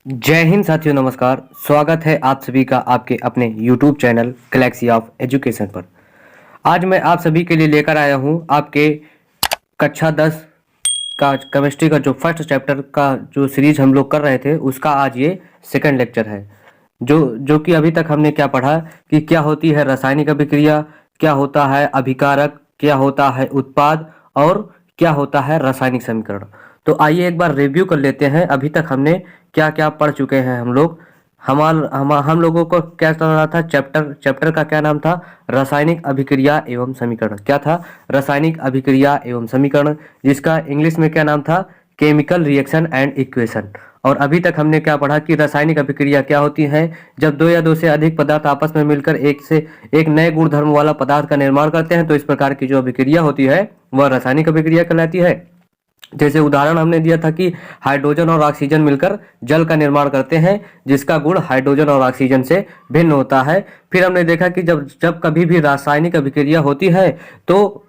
जय हिंद साथियों, नमस्कार। स्वागत है आप सभी का आपके अपने YouTube channel Galaxy of education पर। आज मैं आप सभी के लिए लेकर आया हूं आपके कक्षा 10 का केमिस्ट्री का जो फर्स्ट चैप्टर का जो सीरीज हम लोग कर रहे थे उसका आज ये सेकंड लेक्चर है। जो कि अभी तक हमने क्या पढ़ा कि क्या होती है रासायनिक अभिक्रिया, क्या होता है अभिकारक, क्या होता है उत्पाद और क्या होता है रासायनिक समीकरण। तो आइए एक बार रिव्यू कर लेते हैं अभी तक हमने क्या क्या पढ़ चुके हैं हम लोग। हम लोगों को क्या चल रहा था, चैप्टर का क्या नाम था, रासायनिक अभिक्रिया एवं समीकरण। क्या था? रासायनिक अभिक्रिया एवं समीकरण, जिसका इंग्लिश में क्या नाम था, केमिकल रिएक्शन एंड इक्वेशन। और अभी तक हमने क्या पढ़ा कि रासायनिक अभिक्रिया क्या होती है, जब दो या दो से अधिक पदार्थ आपस में मिलकर एक नए गुण धर्म वाला पदार्थ का निर्माण करते हैं तो इस प्रकार की जो अभिक्रिया होती है वह रासायनिक अभिक्रिया कहलाती है। जैसे उदाहरण हमने दिया था कि हाइड्रोजन और ऑक्सीजन मिलकर जल का निर्माण करते हैं, जिसका गुण हाइड्रोजन और ऑक्सीजन से भिन्न होता है। फिर हमने देखा कि जब जब कभी भी रासायनिक अभिक्रिया होती है तो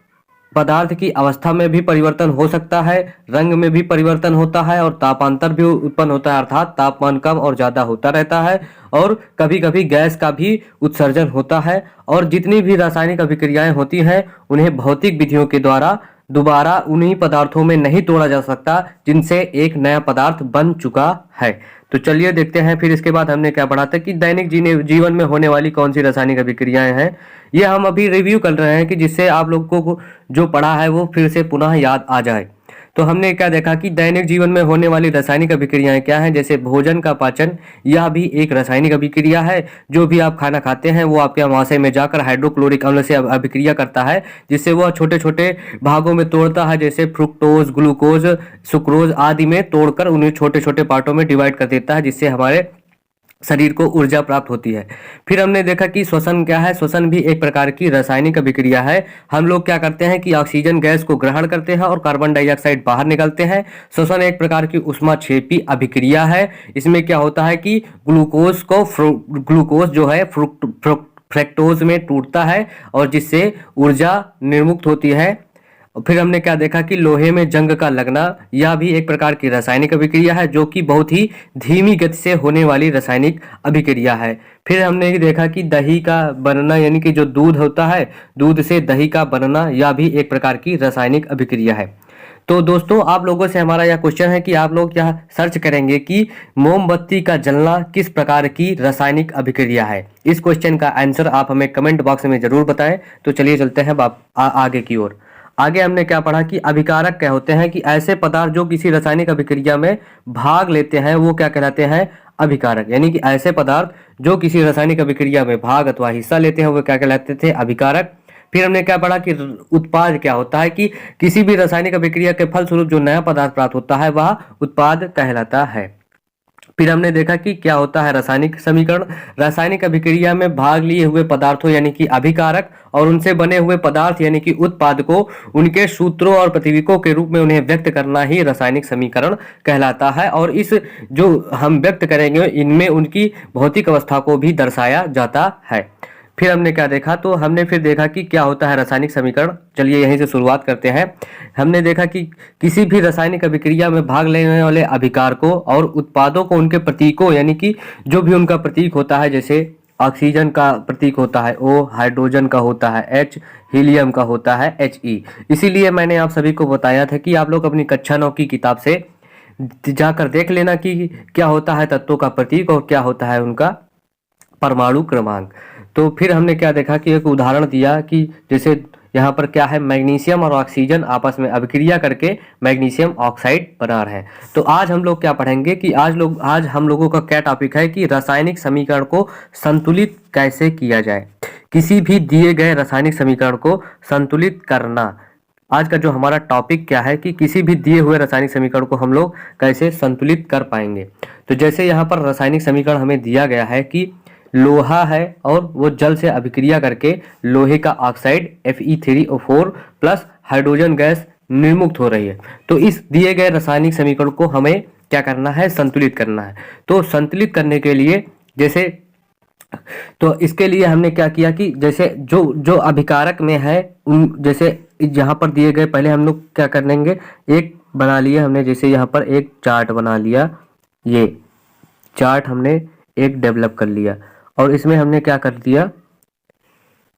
पदार्थ की अवस्था में भी परिवर्तन हो सकता है, रंग में भी परिवर्तन होता है और तापांतर भी उत्पन्न होता है, अर्थात तापमान कम और ज्यादा होता रहता है। और कभी कभी गैस का भी उत्सर्जन होता है। और जितनी भी रासायनिक अभिक्रियाएं होती हैं उन्हें भौतिक विधियों के द्वारा दोबारा उन्हीं पदार्थों में नहीं तोड़ा जा सकता जिनसे एक नया पदार्थ बन चुका है। तो चलिए देखते हैं। फिर इसके बाद हमने क्या पढ़ा था कि दैनिक जीवन में होने वाली कौन सी रासायनिक अभिक्रियाएं हैं, ये हम अभी रिव्यू कर रहे हैं कि जिससे आप लोगों को जो पढ़ा है वो फिर से पुनः याद आ जाए। तो हमने क्या देखा कि दैनिक जीवन में होने वाली रासायनिक अभिक्रियाएं क्या हैं। जैसे भोजन का पाचन, यह भी एक रासायनिक अभिक्रिया है। जो भी आप खाना खाते हैं वो आपके आमाशय में जाकर हाइड्रोक्लोरिक अम्ल से अभिक्रिया करता है, जिससे वह छोटे छोटे भागों में तोड़ता है, जैसे फ्रुक्टोज, ग्लूकोज, सुक्रोज आदि में तोड़कर उन्हें छोटे छोटे पार्टों में डिवाइड कर देता है, जिससे हमारे शरीर को ऊर्जा प्राप्त होती है। फिर हमने देखा कि श्वसन क्या है। श्वसन भी एक प्रकार की रासायनिक अभिक्रिया है। हम लोग क्या करते हैं कि ऑक्सीजन गैस को ग्रहण करते हैं और कार्बन डाइऑक्साइड बाहर निकलते हैं। श्वसन एक प्रकार की ऊष्माक्षेपी अभिक्रिया है। इसमें क्या होता है कि ग्लूकोज जो है फ्रक्टोज में टूटता है और जिससे ऊर्जा निर्मुक्त होती है। फिर हमने क्या देखा कि लोहे में जंग का लगना, यह भी एक प्रकार की रासायनिक अभिक्रिया है, जो कि बहुत ही धीमी गति से होने वाली रासायनिक अभिक्रिया है। फिर हमने ये देखा कि दही का बनना, यानी कि जो दूध होता है, दूध से दही का बनना, यह भी एक प्रकार की रासायनिक अभिक्रिया है। तो दोस्तों, आप लोगों से हमारा यह क्वेश्चन है कि आप लोग यह सर्च करेंगे कि मोमबत्ती का जलना किस प्रकार की रासायनिक अभिक्रिया है। इस क्वेश्चन का आंसर आप हमें कमेंट बॉक्स में जरूर बताएं। तो चलिए चलते हैं आगे की ओर। आगे हमने क्या पढ़ा कि अभिकारक क्या होते हैं, कि ऐसे पदार्थ जो किसी रासायनिक अभिक्रिया में भाग लेते हैं वो क्या कहलाते हैं, अभिकारक। यानी कि ऐसे पदार्थ जो किसी रासायनिक अभिक्रिया में भाग अथवा हिस्सा लेते हैं वो क्या कहलाते थे, अभिकारक। फिर हमने क्या पढ़ा कि उत्पाद क्या होता है, कि किसी भी रासायनिक अभिक्रिया के फलस्वरूप जो नया पदार्थ प्राप्त होता है वह उत्पाद कहलाता है। फिर हमने देखा कि क्या होता है रासायनिक समीकरण। रासायनिक अभिक्रिया में भाग लिए हुए पदार्थों यानी कि अभिकारक और उनसे बने हुए पदार्थ यानी कि उत्पाद को उनके सूत्रों और प्रतीकों के रूप में उन्हें व्यक्त करना ही रासायनिक समीकरण कहलाता है। और इस जो हम व्यक्त करेंगे इनमें उनकी भौतिक अवस्था को भी दर्शाया जाता है। फिर हमने क्या देखा, तो हमने फिर देखा कि क्या होता है रासायनिक समीकरण। चलिए यहीं से शुरुआत करते हैं। हमने देखा कि किसी भी रासायनिक अभिक्रिया में भाग लेने वाले अभिकारकों और उत्पादों को उनके प्रतीकों यानी कि जो भी उनका प्रतीक होता है, जैसे ऑक्सीजन का प्रतीक होता है O, हाइड्रोजन का होता है H, हीलियम का होता है He। इसीलिए मैंने आप सभी को बताया था कि आप लोग अपनी कक्षा 9 की किताब से जाकर देख लेना कि क्या होता है तत्वों का प्रतीक और क्या होता है उनका परमाणु क्रमांक। तो फिर हमने क्या देखा कि एक उदाहरण दिया कि जैसे यहाँ पर क्या है, मैग्नीशियम और ऑक्सीजन आपस में अभिक्रिया करके मैग्नीशियम ऑक्साइड बना रहे हैं। तो आज हम लोग क्या पढ़ेंगे कि आज हम लोगों का क्या टॉपिक है कि रासायनिक समीकरण को संतुलित कैसे किया जाए। किसी भी दिए गए रासायनिक समीकरण को संतुलित करना आज का जो हमारा टॉपिक क्या है, कि किसी भी दिए हुए रासायनिक समीकरण को हम लोग कैसे संतुलित कर पाएंगे। तो जैसे यहाँ पर रासायनिक समीकरण हमें दिया गया है कि लोहा है और वो जल से अभिक्रिया करके लोहे का oxide Fe3O4 plus hydrogen gas निर्मुक्त हो रही है। तो इस दिए गए रासायनिक समीकरण को हमें क्या करना है, संतुलित करना है। तो संतुलित करने के लिए जैसे तो इसके लिए हमने क्या किया कि जैसे जो जो अभिकारक में है उन जैसे यहाँ पर दिए गए, पहले हम लोग क्या करेंगे, एक बना लिया हमने, जैसे यहाँ पर एक चार्ट बना लिया ये। चार्ट हमने एक डेवलप कर लिया और इसमें हमने क्या कर दिया,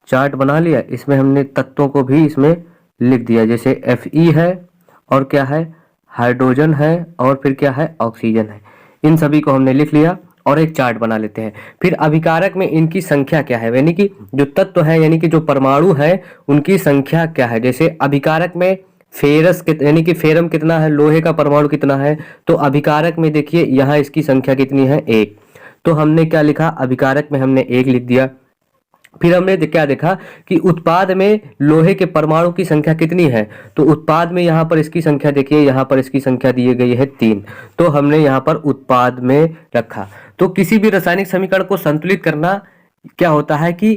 चार्ट बना लिया। इसमें हमने तत्वों को भी इसमें लिख दिया, जैसे Fe है और क्या है, हाइड्रोजन है और फिर क्या है, ऑक्सीजन है। इन सभी को हमने लिख लिया और एक चार्ट बना लेते हैं। फिर अभिकारक में इनकी संख्या क्या है, यानी कि जो तत्व है यानी कि जो परमाणु है उनकी संख्या क्या है। जैसे अभिकारक में फेरस यानी कि फेरम कितना है, लोहे का परमाणु कितना है, तो अभिकारक में देखिए यहाँ इसकी संख्या कितनी है, 1। तो हमने क्या लिखा, अभिकारक में हमने 1 लिख दिया। फिर हमने क्या देखा कि उत्पाद में लोहे के परमाणु की संख्या कितनी है, तो उत्पाद में यहाँ पर इसकी संख्या देखिए, यहाँ पर इसकी संख्या दी गई है 3, तो हमने यहाँ पर उत्पाद में रखा। तो किसी भी रासायनिक समीकरण को संतुलित करना क्या होता है कि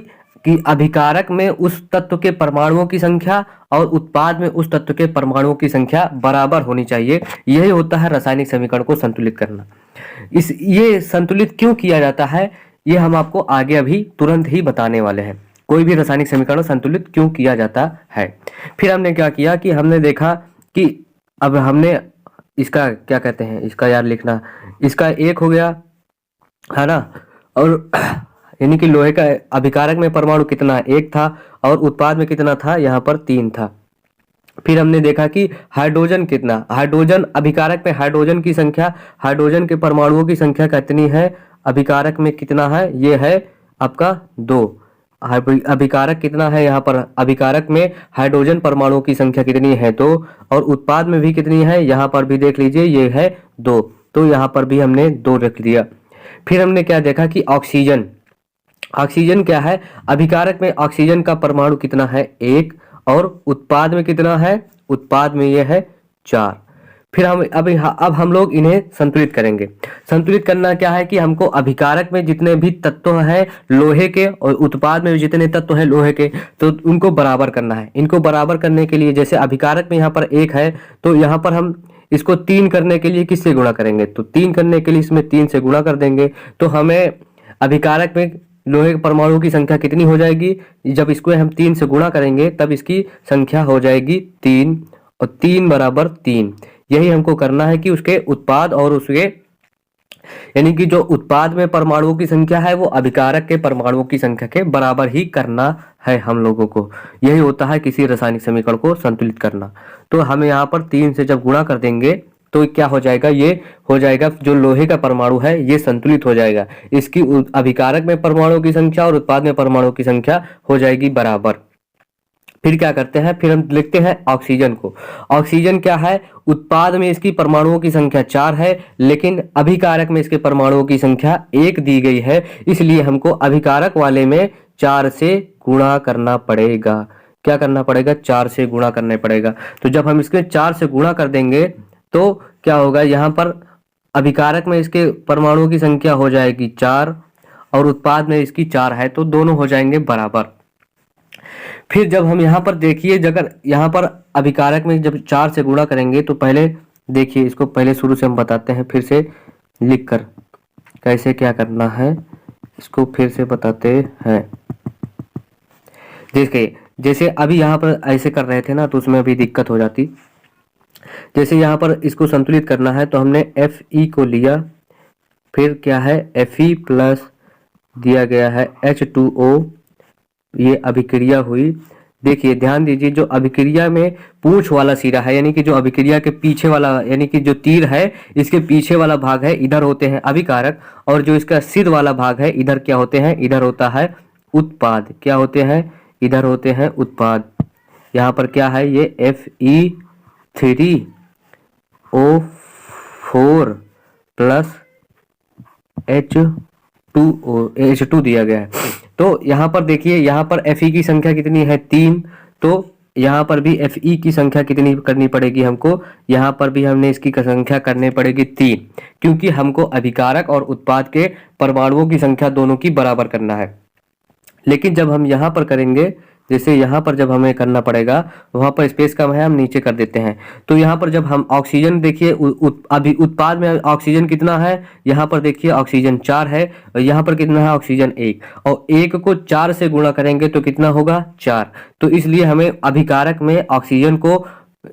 अभिकारक में उस तत्व के परमाणुओं की संख्या और उत्पाद में उस तत्व के परमाणुओं की संख्या बराबर होनी चाहिए। यही होता है रासायनिक समीकरण को संतुलित करना। ये संतुलित क्यों किया जाता है, ये हम आपको आगे अभी तुरंत ही बताने वाले हैं। कोई भी रासायनिक समीकरण संतुलित क्यों किया जाता है। फिर हमने क्या किया कि हमने देखा कि अब हमने इसका क्या कहते हैं, इसका यार लिखना, इसका 1 हो गया है ना, और यानी कि लोहे का अभिकारक में परमाणु कितना, 1 था और उत्पाद में कितना था, यहाँ पर 3 था। फिर हमने देखा कि हाइड्रोजन कितना, हाइड्रोजन अभिकारक में हाइड्रोजन की संख्या, हाइड्रोजन के परमाणुओं की संख्या कितनी है, अभिकारक में कितना है, ये है आपका 2। अभिकारक कितना है, यहाँ पर अभिकारक में हाइड्रोजन परमाणुओं की संख्या कितनी है, 2, और उत्पाद में भी कितनी है, यहाँ पर भी देख लीजिए, ये है 2, तो यहाँ पर भी हमने 2 रख दिया। फिर हमने क्या देखा कि ऑक्सीजन, ऑक्सीजन क्या है, अभिकारक में ऑक्सीजन का परमाणु कितना है, 1, और उत्पाद में कितना है, उत्पाद में ये है 4। फिर हम अब हम लोग इन्हें संतुलित करेंगे। संतुलित करना क्या है कि हमको अभिकारक में जितने भी तत्व हैं लोहे के और उत्पाद में जितने तत्व हैं लोहे के, तो उनको बराबर करना है। इनको बराबर करने के लिए जैसे अभिकारक में यहाँ पर 1 है, तो यहाँ पर हम इसको 3 करने के लिए किससे गुणा करेंगे, तो 3 करने के लिए इसमें 3 से गुणा कर देंगे, तो हमें अभिकारक में लोहे के परमाणु की संख्या कितनी हो जाएगी, जब इसको हम 3 से गुणा करेंगे तब इसकी संख्या हो जाएगी 3, और 3 बराबर 3। यही हमको करना है कि उसके उत्पाद और उसके यानी कि जो उत्पाद में परमाणुओं की संख्या है वो अभिकारक के परमाणुओं की संख्या के बराबर ही करना है हम लोगों को। यही होता है किसी रासायनिक समीकरण को संतुलित करना। तो हम यहाँ पर 3 से जब गुणा कर देंगे तो क्या हो जाएगा, ये हो जाएगा जो लोहे का परमाणु है ये संतुलित हो जाएगा, इसकी अभिकारक में परमाणुओं की संख्या और उत्पाद में परमाणुओं की संख्या हो जाएगी बराबर। फिर क्या करते हैं, फिर हम लिखते हैं ऑक्सीजन को। ऑक्सीजन क्या है, उत्पाद में इसकी परमाणुओं की संख्या 4 है, लेकिन अभिकारक में इसके परमाणुओं की संख्या 1 दी गई है, इसलिए हमको अभिकारक वाले में 4 से गुणा करना पड़ेगा। क्या करना पड़ेगा, 4 से गुणा करना पड़ेगा। तो जब हम इसके 4 से गुणा कर देंगे तो क्या होगा, यहाँ पर अभिकारक में इसके परमाणुओं की संख्या हो जाएगी 4 और उत्पाद में इसकी 4 है, तो दोनों हो जाएंगे बराबर। फिर जब हम यहाँ पर देखिए, अगर यहाँ पर अभिकारक में जब 4 से गुणा करेंगे तो पहले देखिए, इसको पहले शुरू से हम बताते हैं, फिर से लिखकर कैसे क्या करना है इसको फिर से बताते हैं। देखिए जैसे अभी यहाँ पर ऐसे कर रहे थे ना, तो उसमें अभी दिक्कत हो जाती। जैसे यहाँ पर इसको संतुलित करना है तो हमने Fe को लिया, फिर क्या है Fe प्लस दिया गया है H2O, ये अभिक्रिया हुई। देखिए ध्यान दीजिए, जो अभिक्रिया में पूंछ वाला सिरा है, यानी कि जो अभिक्रिया के पीछे वाला, यानी कि जो तीर है इसके पीछे वाला भाग है, इधर होते हैं अभिकारक, और जो इसका सिर वाला भाग है इधर क्या होते हैं, इधर होता है उत्पाद। क्या होते हैं, इधर होते हैं उत्पाद। यहाँ पर क्या है, ये Fe3O4 प्लस H2 दिया गया है। तो यहाँ पर देखिए, यहाँ पर Fe की संख्या कितनी है, 3, तो यहाँ पर भी Fe की संख्या कितनी करनी पड़ेगी हमको, यहाँ पर भी हमने इसकी संख्या करनी पड़ेगी 3, क्योंकि हमको अभिकारक और उत्पाद के परमाणुओं की संख्या दोनों की बराबर करना है। लेकिन जब हम यहाँ पर करेंगे, जैसे यहाँ पर जब हमें करना पड़ेगा, वहाँ पर स्पेस कम है, हम नीचे कर देते हैं। तो यहाँ पर जब हम ऑक्सीजन देखिए, अभी उत्पाद में ऑक्सीजन कितना है, यहाँ पर देखिए ऑक्सीजन 4 है, और यहाँ पर कितना है ऑक्सीजन 1, और 1 को 4 से गुणा करेंगे तो कितना होगा 4। तो इसलिए हमें अभिकारक में ऑक्सीजन को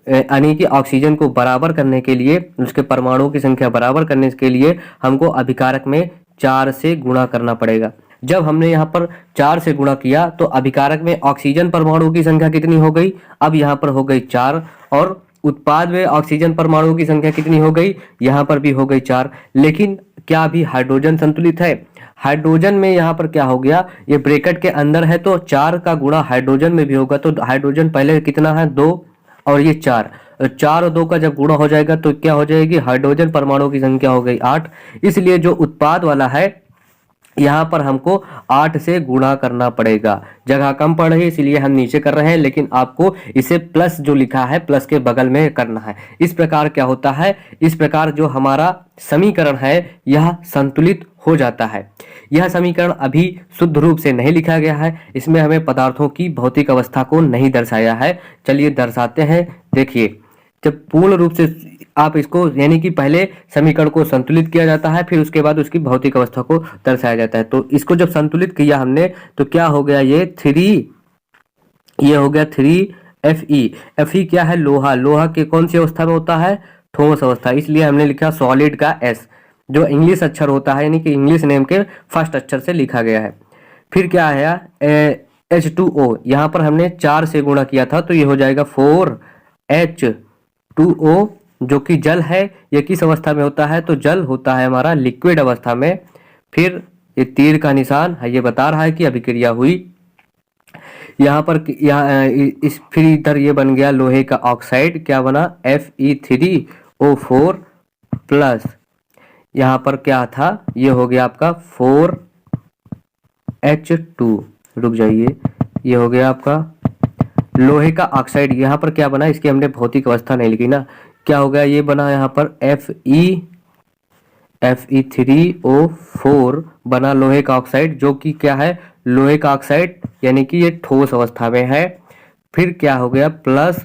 यानी कि ऑक्सीजन को बराबर करने के लिए, उसके परमाणुओं की संख्या बराबर करने के लिए हमको अभिकारक में 4 से गुणा करना पड़ेगा। जब हमने यहाँ पर 4 से गुणा किया तो अभिकारक में ऑक्सीजन परमाणुओं की संख्या कितनी हो गई, अब यहाँ पर हो गई 4, और उत्पाद में ऑक्सीजन परमाणुओं की संख्या कितनी हो गई, यहाँ पर भी हो गई 4। लेकिन क्या अभी हाइड्रोजन संतुलित है? हाइड्रोजन में यहाँ पर क्या हो गया, ये ब्रैकेट के अंदर है तो 4 का गुणा हाइड्रोजन में भी होगा, तो हाइड्रोजन पहले कितना है 2 और ये 4, 4 और 2 का जब गुणा हो जाएगा तो क्या हो जाएगी, हाइड्रोजन परमाणुओं की संख्या हो गई 8। इसलिए जो उत्पाद वाला है यहाँ पर हमको 8 से गुणा करना पड़ेगा। जगह कम पड़ रही है इसलिए हम नीचे कर रहे हैं, लेकिन आपको इसे प्लस जो लिखा है प्लस के बगल में करना है। इस प्रकार क्या होता है, इस प्रकार जो हमारा समीकरण है यह संतुलित हो जाता है। यह समीकरण अभी शुद्ध रूप से नहीं लिखा गया है, इसमें हमें पदार्थों की भौतिक अवस्था को नहीं दर्शाया है। चलिए दर्शाते हैं। देखिए, जब पूर्ण रूप से आप इसको, यानी कि पहले समीकरण को संतुलित किया जाता है, फिर उसके बाद उसकी भौतिक अवस्था को दर्शाया जाता है। तो इसको जब संतुलित किया हमने तो क्या हो गया, ये 3, ये हो गया 3Fe। Fe क्या है, लोहा। लोहा के कौन सी अवस्था में होता है, ठोस अवस्था, इसलिए हमने लिखा सॉलिड का S, जो इंग्लिश अक्षर होता है, यानी कि इंग्लिश नेम के फर्स्ट अक्षर से लिखा गया है। फिर क्या आया, H2O, यहाँ पर हमने 4 से गुणा किया था तो ये हो जाएगा 4H2O, जो कि जल है। ये किस अवस्था में होता है, तो जल होता है हमारा लिक्विड अवस्था में। फिर ये तीर का निशान है, ये बता रहा है कि अभिक्रिया हुई। यहाँ पर इस फिर इधर ये बन गया लोहे का ऑक्साइड, क्या बना, Fe3O4 प्लस, यहाँ पर क्या था, ये हो गया आपका 4H2, रुक जाइए, ये हो गया आपका लोहे का ऑक्साइड। यहाँ पर क्या बना, इसकी हमने भौतिक अवस्था नहीं लिखी ना, क्या हो गया, ये बना यहाँ पर Fe3O4 बना लोहे का ऑक्साइड, जो कि क्या है, लोहे का ऑक्साइड, यानी कि ये ठोस अवस्था में है। फिर क्या हो गया, प्लस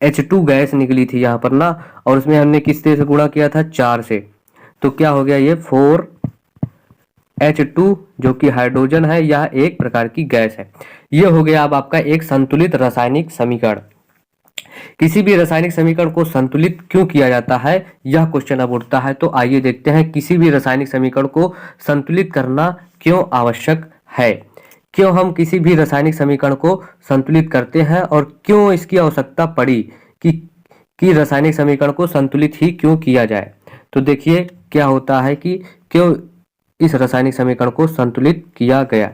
H2 गैस निकली थी यहाँ पर ना, और उसमें हमने किस से गुणा किया था, 4 से, तो क्या हो गया, ये 4H2, जो कि हाइड्रोजन है, यह एक प्रकार की गैस है। ये हो गया अब आपका एक संतुलित रासायनिक समीकरण। किसी भी रासायनिक समीकरण को संतुलित क्यों किया जाता है, यह क्वेश्चन अब उठता है। तो आइए देखते हैं, किसी भी रासायनिक समीकरण को संतुलित करना क्यों आवश्यक है, क्यों हम किसी भी रासायनिक समीकरण को संतुलित करते हैं, और क्यों इसकी आवश्यकता पड़ी कि रासायनिक समीकरण को संतुलित ही क्यों किया जाए। तो देखिए क्या होता है कि क्यों इस रासायनिक समीकरण को संतुलित किया गया,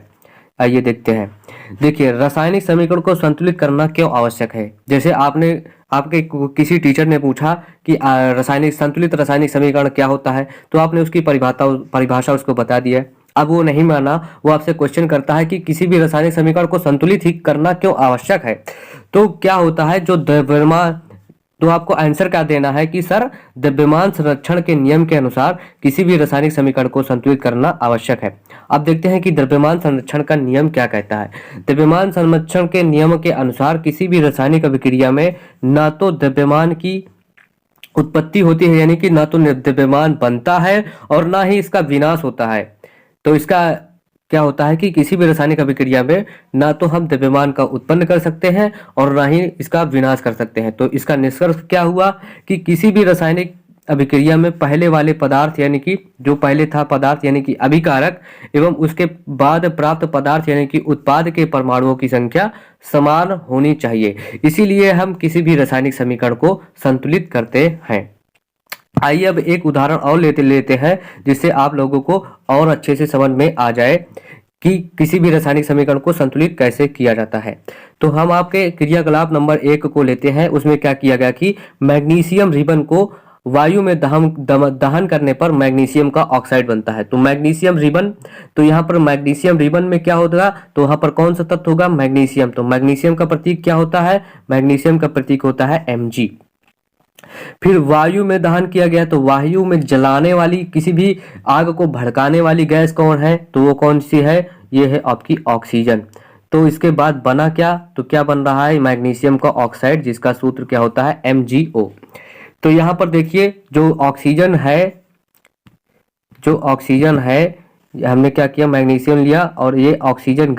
आइए देखते हैं। देखिए, रासायनिक समीकरण को संतुलित करना क्यों आवश्यक है। जैसे आपके किसी टीचर ने पूछा कि संतुलित रासायनिक समीकरण क्या होता है, तो आपने उसकी परिभाषा उसको बता दी है। अब वो नहीं माना, वो आपसे क्वेश्चन करता है कि किसी भी रासायनिक समीकरण को संतुलित ही करना क्यों आवश्यक है। तो क्या होता है, जो द्रव्यमान, तो आपको आंसर क्या देना है कि सर, द्रव्यमान संरक्षण के नियम के अनुसार किसी भी रासायनिक समीकरण को संतुलित करना आवश्यक है। अब देखते हैं कि द्रव्यमान संरक्षण का नियम क्या कहता है। द्रव्यमान संरक्षण के नियम के अनुसार किसी भी रासायनिक अभिक्रिया में ना तो द्रव्यमान की उत्पत्ति होती है, यानी कि ना तो द्रव्यमान बनता है और ना ही इसका विनाश होता है। तो इसका क्या होता है कि किसी भी रासायनिक अभिक्रिया में ना तो हम द्रव्यमान का उत्पन्न कर सकते हैं और ना ही इसका विनाश कर सकते हैं। तो इसका निष्कर्ष क्या हुआ कि किसी भी रासायनिक अभिक्रिया में पहले वाले पदार्थ, यानी कि जो पहले था पदार्थ यानी कि अभिकारक, एवं उसके बाद प्राप्त पदार्थ यानी कि उत्पाद के परमाणुओं की संख्या समान होनी चाहिए। इसीलिए हम किसी भी रासायनिक समीकरण को संतुलित करते हैं। आइए अब एक उदाहरण और लेते हैं, जिससे आप लोगों को और अच्छे से समझ में आ जाए कि किसी भी रासायनिक समीकरण को संतुलित कैसे किया जाता है। तो हम आपके क्रियाकलाप नंबर 1 को लेते हैं। उसमें क्या किया गया कि मैग्नीशियम रिबन को वायु में दहन करने पर मैग्नीशियम का ऑक्साइड बनता है। तो मैग्नीशियम रिबन, तो यहाँ पर मैग्नीशियम रिबन में क्या होगा, तो वहां पर कौन सा तत्व होगा, मैग्नीशियम। तो मैग्नीशियम का प्रतीक क्या होता है, मैग्नीशियम का प्रतीक होता है Mg। फिर वायु में दहन किया गया, तो वायु में जलाने वाली, किसी भी आग को भड़काने वाली गैस कौन है, तो वो कौन सी है, ये है आपकी ऑक्सीजन। तो इसके बाद बना क्या, तो क्या बन रहा है, मैग्नीशियम का ऑक्साइड, जिसका सूत्र क्या होता है, MgO। तो यहाँ पर देखिए, जो ऑक्सीजन है, हमने क्या किया, मैग्नीशियम लिया, और ये ऑक्सीजन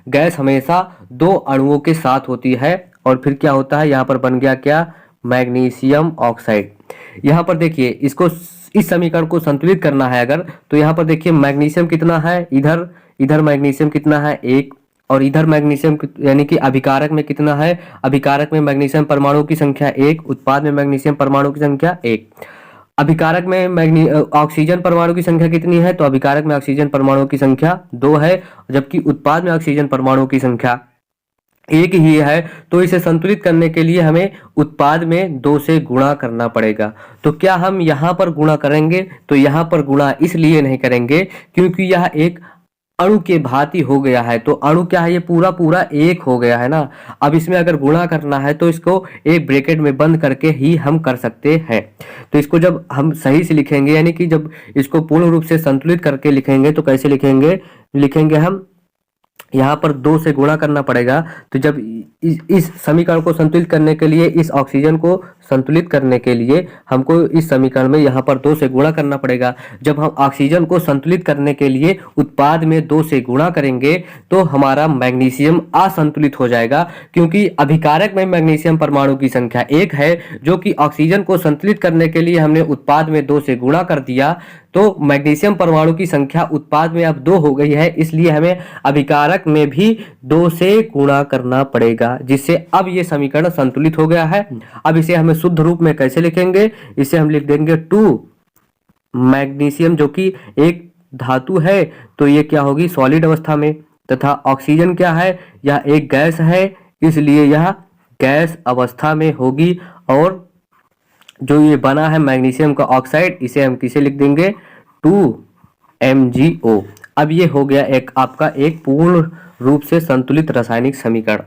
गैस हमेशा 2 अणुओं के साथ होती है, और फिर क्या होता है, यहाँ पर बन गया क्या, मैग्नीशियम ऑक्साइड। यहाँ पर देखिए इसको, इस समीकरण को संतुलित करना है अगर, तो यहाँ पर देखिए मैग्नीशियम कितना है, इधर इधर मैग्नीशियम कितना है, एक, और इधर मैग्नीशियम यानी कि अभिकारक में कितना है, अभिकारक में मैग्नीशियम परमाणु की संख्या एक, उत्पाद में मैग्नीशियम परमाणु की संख्या एक। अभिकारक में ऑक्सीजन परमाणु की संख्या कितनी है, तो अभिकारक में ऑक्सीजन परमाणु की संख्या 2 है, जबकि उत्पाद में ऑक्सीजन परमाणु की संख्या एक ही है। तो इसे संतुलित करने के लिए हमें उत्पाद में 2 से गुणा करना पड़ेगा। तो क्या हम यहाँ पर गुणा करेंगे, तो यहाँ पर गुणा इसलिए नहीं करेंगे क्योंकि यह एक अणु के भांति हो गया है। तो अणु क्या है, ये पूरा पूरा एक हो गया है ना। अब इसमें अगर गुणा करना है तो इसको एक ब्रैकेट में बंद करके ही हम कर सकते हैं। तो इसको जब हम सही से लिखेंगे, यानी कि जब इसको पूर्ण रूप से संतुलित करके लिखेंगे, तो कैसे लिखेंगे हम, यहाँ पर 2 से गुणा करना पड़ेगा। तो जब इस समीकरण को संतुलित करने के लिए, इस ऑक्सीजन को संतुलित करने के लिए हमको इस समीकरण में यहाँ पर 2 से गुणा करना पड़ेगा। जब हम ऑक्सीजन को संतुलित करने के लिए उत्पाद में 2 से गुणा करेंगे तो हमारा मैग्नीशियम असंतुलित हो जाएगा, क्योंकि अभिकारक में मैग्नीशियम परमाणु की संख्या 1 है, जो कि ऑक्सीजन को संतुलित करने के लिए हमने उत्पाद में 2 से गुणा कर दिया। तो मैग्नीशियम परमाणु की संख्या उत्पाद में अब 2 हो गई है, इसलिए हमें अभिकारक में भी 2 से गुणा करना पड़ेगा, जिससे अब ये समीकरण संतुलित हो गया है। अब इसे हमें शुद्ध रूप में कैसे लिखेंगे, इसे हम लिख देंगे 2 मैग्नीशियम, जो कि एक धातु है, तो ये क्या होगी, सॉलिड अवस्था में, तथा ऑक्सीजन क्या है, यह एक गैस है, इसलिए यह गैस अवस्था में होगी। और जो ये बना है मैग्नीशियम का ऑक्साइड, इसे हम किसे लिख देंगे, 2MgO। अब ये हो गया एक आपका एक पूर्ण रूप से संतुलित रासायनिक समीकरण।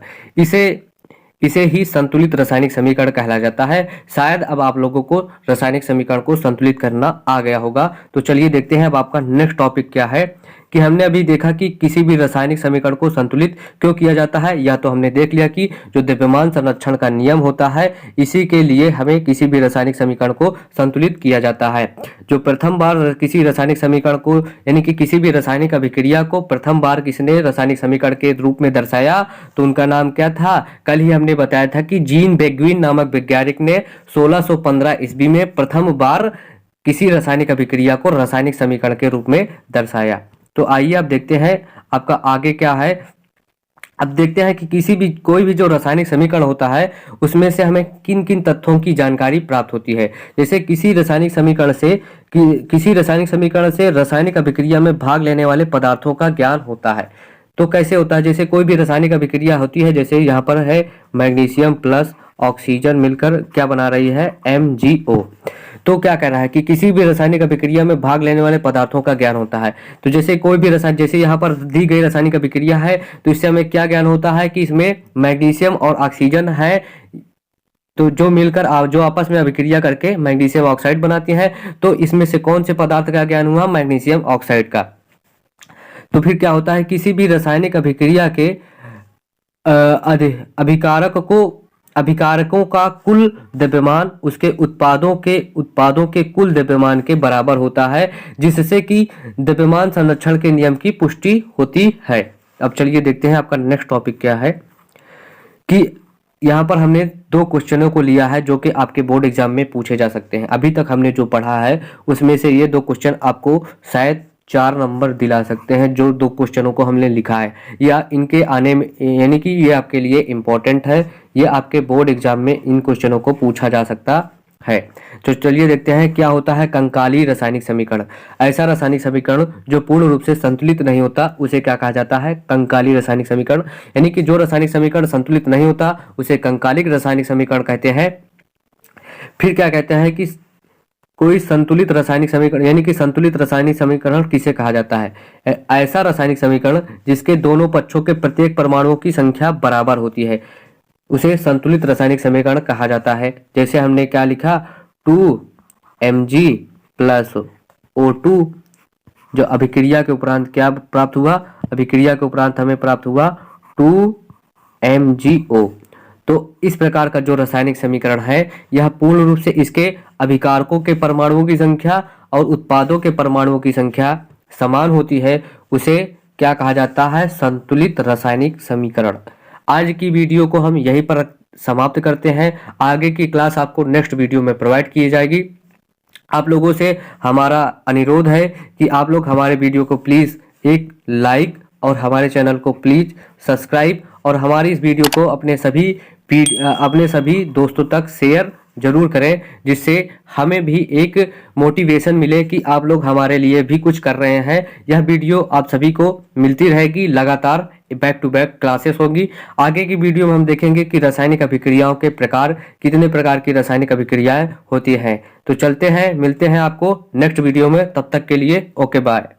इसे ही संतुलित रासायनिक समीकरण कहला जाता है। शायद अब आप लोगों को रासायनिक समीकरण को संतुलित करना आ गया होगा। तो चलिए देखते हैं अब आपका नेक्स्ट टॉपिक क्या है, कि हमने अभी देखा कि किसी भी रासायनिक समीकरण को संतुलित क्यों किया जाता है, या तो हमने देख लिया कि जो द्रव्यमान संरक्षण का नियम होता है, इसी के लिए हमें किसी भी रासायनिक समीकरण को संतुलित किया जाता है। जो प्रथम बार किसी रासायनिक समीकरण को, यानी कि किसी भी रासायनिक अभिक्रिया को प्रथम बार किसने रासायनिक समीकरण के रूप में दर्शाया, तो उनका नाम क्या था, कल ही हमने बताया था कि जीन बेग्विन नामक वैज्ञानिक ने 1615 ईस्वी में प्रथम बार किसी रासायनिक अभिक्रिया को रासायनिक समीकरण के रूप में दर्शाया। तो आइए अब देखते हैं आपका आगे क्या है। अब देखते हैं कि कोई भी जो रासायनिक समीकरण होता है, उसमें से हमें किन किन तथ्यों की जानकारी प्राप्त होती है। जैसे किसी रासायनिक समीकरण से रासायनिक अभिक्रिया में भाग लेने वाले पदार्थों का ज्ञान होता है। तो कैसे होता है, जैसे कोई भी रासायनिक अभिक्रिया होती है, जैसे यहाँ पर है मैग्नीशियम प्लस ऑक्सीजन मिलकर क्या बना रही है, MgO। तो क्या कह रहा है कि किसी भी रासायनिक अभिक्रिया में भाग लेने वाले पदार्थों का ज्ञान होता है। तो जैसे कोई भी रसायन, जैसे यहाँ पर दी गई रासायनिक अभिक्रिया है, तो इससे हमें क्या ज्ञान होता है कि इसमें मैग्नीशियम और ऑक्सीजन है, तो जो मिलकर जो आपस में अभिक्रिया करके मैग्नीशियम ऑक्साइड बनाती हैं। तो इसमें से कौन से पदार्थ का ज्ञान हुआ, मैग्नीशियम ऑक्साइड का। तो फिर क्या होता है, किसी भी रासायनिक अभिक्रिया के अभिकारकों का कुल द्रव्यमान उसके उत्पादों के कुल द्रव्यमान के बराबर होता है, जिससे कि द्रव्यमान संरक्षण के नियम की पुष्टि होती है। अब चलिए देखते हैं आपका नेक्स्ट टॉपिक क्या है, कि यहाँ पर हमने 2 क्वेश्चनों को लिया है जो कि आपके बोर्ड एग्जाम में पूछे जा सकते हैं। अभी तक हमने जो पढ़ा है उसमें से ये 2 क्वेश्चन आपको शायद 4 नंबर दिला सकते हैं, जो 2 क्वेश्चनों को हमने लिखा है, या इनके आने में, यानी कि ये आपके लिए इम्पोर्टेंट है, ये आपके बोर्ड एग्जाम में इन क्वेश्चनों को पूछा जा सकता है। तो चलिए देखते हैं क्या होता है कंकाली रासायनिक समीकरण। ऐसा रासायनिक समीकरण जो पूर्ण रूप से संतुलित नहीं होता, उसे क्या कहा जाता है, कंकाली रासायनिक समीकरण। यानी कि जो रासायनिक समीकरण संतुलित नहीं होता उसे कंकालिक रासायनिक समीकरण कहते हैं। फिर क्या कहते हैं कि कोई संतुलित रासायनिक समीकरण, यानी कि संतुलित रासायनिक समीकरण किसे कहा जाता है, ऐसा रासायनिक समीकरण जिसके दोनों पक्षों के प्रत्येक परमाणुओं की संख्या बराबर होती है, उसे संतुलित रासायनिक समीकरण कहा जाता है। जैसे हमने क्या लिखा, 2Mg प्लस O2, जो अभिक्रिया के उपरांत क्या प्राप्त हुआ, अभिक्रिया के उपरांत हमें प्राप्त हुआ 2MgO। तो इस प्रकार का जो रासायनिक समीकरण है, यह पूर्ण रूप से इसके अभिकारकों के परमाणुओं की संख्या और उत्पादों के परमाणुओं की संख्या समान होती है, उसे क्या कहा जाता है, संतुलित रासायनिक समीकरण। आज की वीडियो को हम यहीं पर समाप्त करते हैं। आगे की क्लास आपको नेक्स्ट वीडियो में प्रोवाइड की जाएगी। आप लोगों से हमारा अनुरोध है कि आप लोग हमारे वीडियो को प्लीज़ एक लाइक और हमारे चैनल को प्लीज़ सब्सक्राइब और हमारी इस वीडियो को अपने सभी दोस्तों तक शेयर जरूर करें, जिससे हमें भी एक मोटिवेशन मिले कि आप लोग हमारे लिए भी कुछ कर रहे हैं। यह वीडियो आप सभी को मिलती रहेगी, लगातार बैक टू बैक क्लासेस होगी। आगे की वीडियो में हम देखेंगे कि रासायनिक अभिक्रियाओं के प्रकार, कितने प्रकार की रासायनिक अभिक्रियाएं होती हैं। तो चलते हैं, मिलते हैं आपको नेक्स्ट वीडियो में। तब तक के लिए ओके बाय।